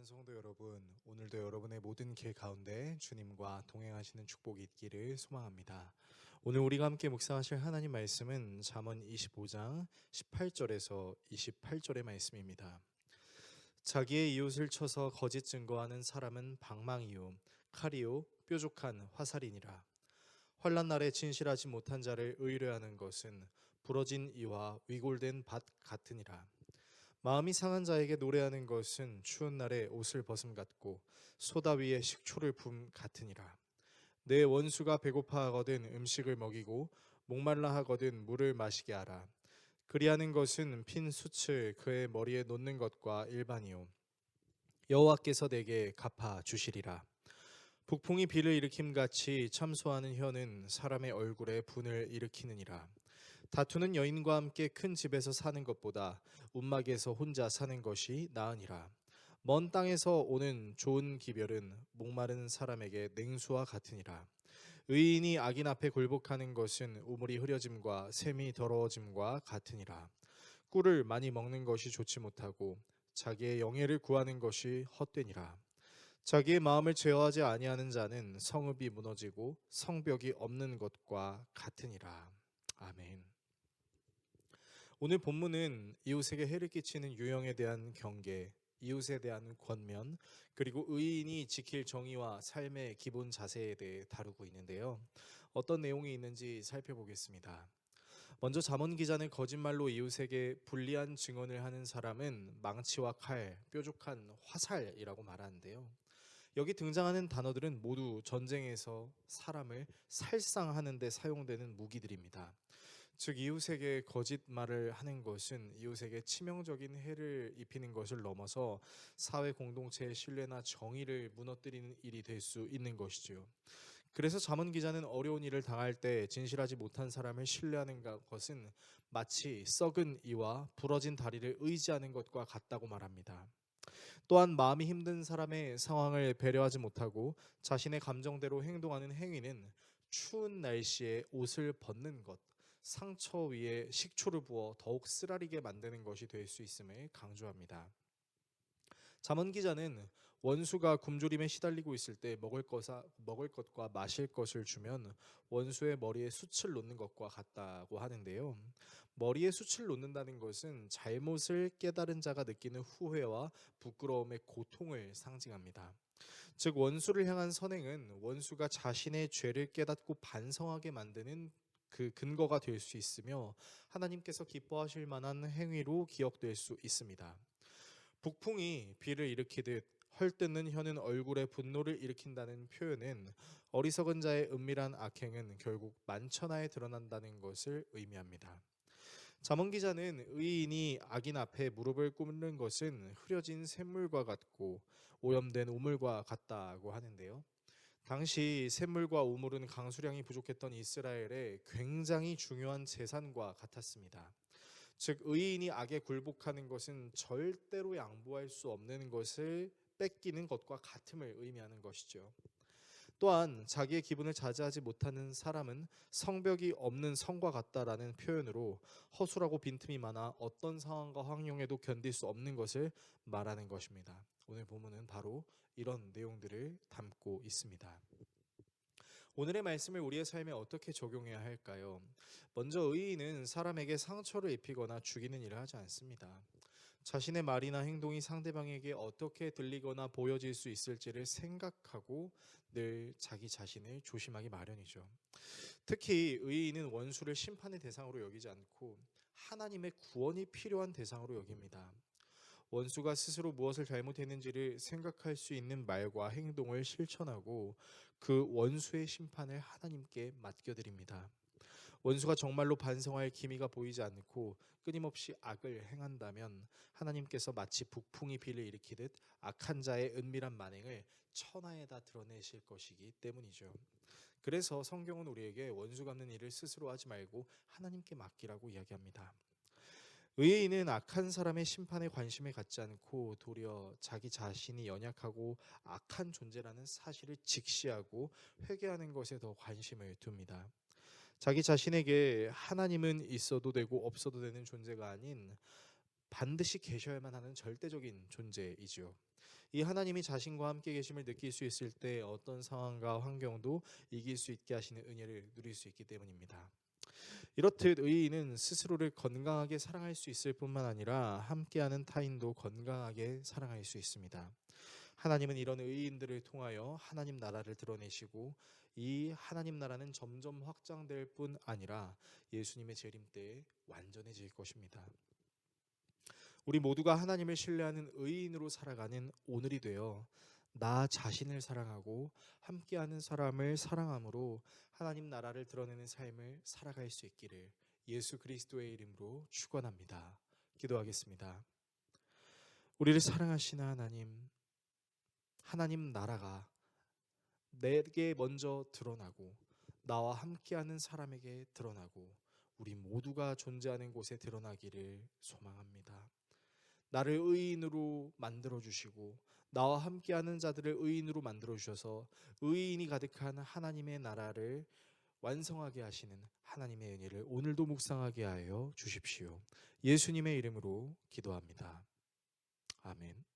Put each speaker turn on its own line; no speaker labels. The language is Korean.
사랑하는 성도 여러분, 오늘도 여러분의 모든 길 가운데 주님과 동행하시는 축복이 있기를 소망합니다. 오늘 우리가 함께 묵상하실 하나님 말씀은 잠언 25장 18절에서 28절의 말씀입니다. 자기의 이웃을 쳐서 거짓 증거하는 사람은 방망이요 칼이요 뾰족한 화살이니라. 환난 날에 진실하지 못한 자를 의뢰하는 것은 부러진 이와 위골된 밭 같으니라. 마음이 상한 자에게 노래하는 것은 추운 날에 옷을 벗음 같고 소다 위에 식초를 붐 같으니라. 내 원수가 배고파하거든 음식을 먹이고 목말라 하거든 물을 마시게 하라. 그리하는 것은 핀 숯을 그의 머리에 놓는 것과 일반이요 여호와께서 내게 갚아 주시리라. 북풍이 비를 일으킴같이 참소하는 혀는 사람의 얼굴에 분을 일으키느니라. 다투는 여인과 함께 큰 집에서 사는 것보다 움막에서 혼자 사는 것이 나으니라. 먼 땅에서 오는 좋은 기별은 목마른 사람에게 냉수와 같으니라. 의인이 악인 앞에 굴복하는 것은 우물이 흐려짐과 샘이 더러워짐과 같으니라. 꿀을 많이 먹는 것이 좋지 못하고 자기의 영예를 구하는 것이 헛되니라. 자기의 마음을 제어하지 아니하는 자는 성읍이 무너지고 성벽이 없는 것과 같으니라. 아멘. 오늘 본문은 이웃에게 해를 끼치는 유형에 대한 경계, 이웃에 대한 권면, 그리고 의인이 지킬 정의와 삶의 기본 자세에 대해 다루고 있는데요. 어떤 내용이 있는지 살펴보겠습니다. 먼저 잠언 기자는 거짓말로 이웃에게 불리한 증언을 하는 사람은 망치와 칼, 뾰족한 화살이라고 말하는데요. 여기 등장하는 단어들은 모두 전쟁에서 사람을 살상하는 데 사용되는 무기들입니다. 즉 이웃에게 거짓말을 하는 것은 이웃에게 치명적인 해를 입히는 것을 넘어서 사회 공동체의 신뢰나 정의를 무너뜨리는 일이 될 수 있는 것이지요. 그래서 잠언 기자는 어려운 일을 당할 때 진실하지 못한 사람을 신뢰하는 것은 마치 썩은 이와 부러진 다리를 의지하는 것과 같다고 말합니다. 또한 마음이 힘든 사람의 상황을 배려하지 못하고 자신의 감정대로 행동하는 행위는 추운 날씨에 옷을 벗는 것, 상처 위에 식초를 부어 더욱 쓰라리게 만드는 것이 될 수 있음을 강조합니다. 잠언 기자는 원수가 굶주림에 시달리고 있을 때 먹을 것과 마실 것을 주면 원수의 머리에 숯을 놓는 것과 같다고 하는데요. 머리에 숯을 놓는다는 것은 잘못을 깨달은 자가 느끼는 후회와 부끄러움의 고통을 상징합니다. 즉 원수를 향한 선행은 원수가 자신의 죄를 깨닫고 반성하게 만드는 그 근거가 될 수 있으며 하나님께서 기뻐하실 만한 행위로 기억될 수 있습니다. 북풍이 비를 일으키듯 헐뜯는 혀는 얼굴에 분노를 일으킨다는 표현은 어리석은 자의 은밀한 악행은 결국 만천하에 드러난다는 것을 의미합니다. 잠언 기자는 의인이 악인 앞에 무릎을 꿇는 것은 흐려진 샘물과 같고 오염된 우물과 같다고 하는데요. 당시 샘물과 우물은 강수량이 부족했던 이스라엘의 굉장히 중요한 재산과 같았습니다. 즉 의인이 악에 굴복하는 것은 절대로 양보할 수 없는 것을 뺏기는 것과 같음을 의미하는 것이죠. 또한 자기의 기분을 자제하지 못하는 사람은 성벽이 없는 성과 같다라는 표현으로 허술하고 빈틈이 많아 어떤 상황과 환경에도 견딜 수 없는 것을 말하는 것입니다. 오늘 본문은 바로 이런 내용들을 담고 있습니다. 오늘의 말씀을 우리의 삶에 어떻게 적용해야 할까요? 먼저 의인은 사람에게 상처를 입히거나 죽이는 일을 하지 않습니다. 자신의 말이나 행동이 상대방에게 어떻게 들리거나 보여질 수 있을지를 생각하고 늘 자기 자신을 조심하기 마련이죠. 특히 의인은 원수를 심판의 대상으로 여기지 않고 하나님의 구원이 필요한 대상으로 여깁니다. 원수가 스스로 무엇을 잘못했는지를 생각할 수 있는 말과 행동을 실천하고 그 원수의 심판을 하나님께 맡겨드립니다. 원수가 정말로 반성할 기미가 보이지 않고 끊임없이 악을 행한다면 하나님께서 마치 북풍이 비를 일으키듯 악한 자의 은밀한 만행을 천하에다 드러내실 것이기 때문이죠. 그래서 성경은 우리에게 원수 갚는 일을 스스로 하지 말고 하나님께 맡기라고 이야기합니다. 의인은 악한 사람의 심판에 관심을 갖지 않고 도리어 자기 자신이 연약하고 악한 존재라는 사실을 직시하고 회개하는 것에 더 관심을 둡니다. 자기 자신에게 하나님은 있어도 되고 없어도 되는 존재가 아닌 반드시 계셔야만 하는 절대적인 존재이죠. 이 하나님이 자신과 함께 계심을 느낄 수 있을 때 어떤 상황과 환경도 이길 수 있게 하시는 은혜를 누릴 수 있기 때문입니다. 이렇듯 의인은 스스로를 건강하게 사랑할 수 있을 뿐만 아니라 함께하는 타인도 건강하게 사랑할 수 있습니다. 하나님은 이런 의인들을 통하여 하나님 나라를 드러내시고 이 하나님 나라는 점점 확장될 뿐 아니라 예수님의 재림 때에 완전해질 것입니다. 우리 모두가 하나님을 신뢰하는 의인으로 살아가는 오늘이 되어 나 자신을 사랑하고 함께하는 사람을 사랑함으로 하나님 나라를 드러내는 삶을 살아갈 수 있기를 예수 그리스도의 이름으로 축원합니다. 기도하겠습니다. 우리를 사랑하시는 하나님, 하나님 나라가 내게 먼저 드러나고 나와 함께하는 사람에게 드러나고 우리 모두가 존재하는 곳에 드러나기를 소망합니다. 나를 의인으로 만들어 주시고 나와 함께하는 자들을 의인으로 만들어 주셔서 의인이 가득한 하나님의 나라를 완성하게 하시는 하나님의 은혜를 오늘도 묵상하게 하여 주십시오. 예수님의 이름으로 기도합니다. 아멘.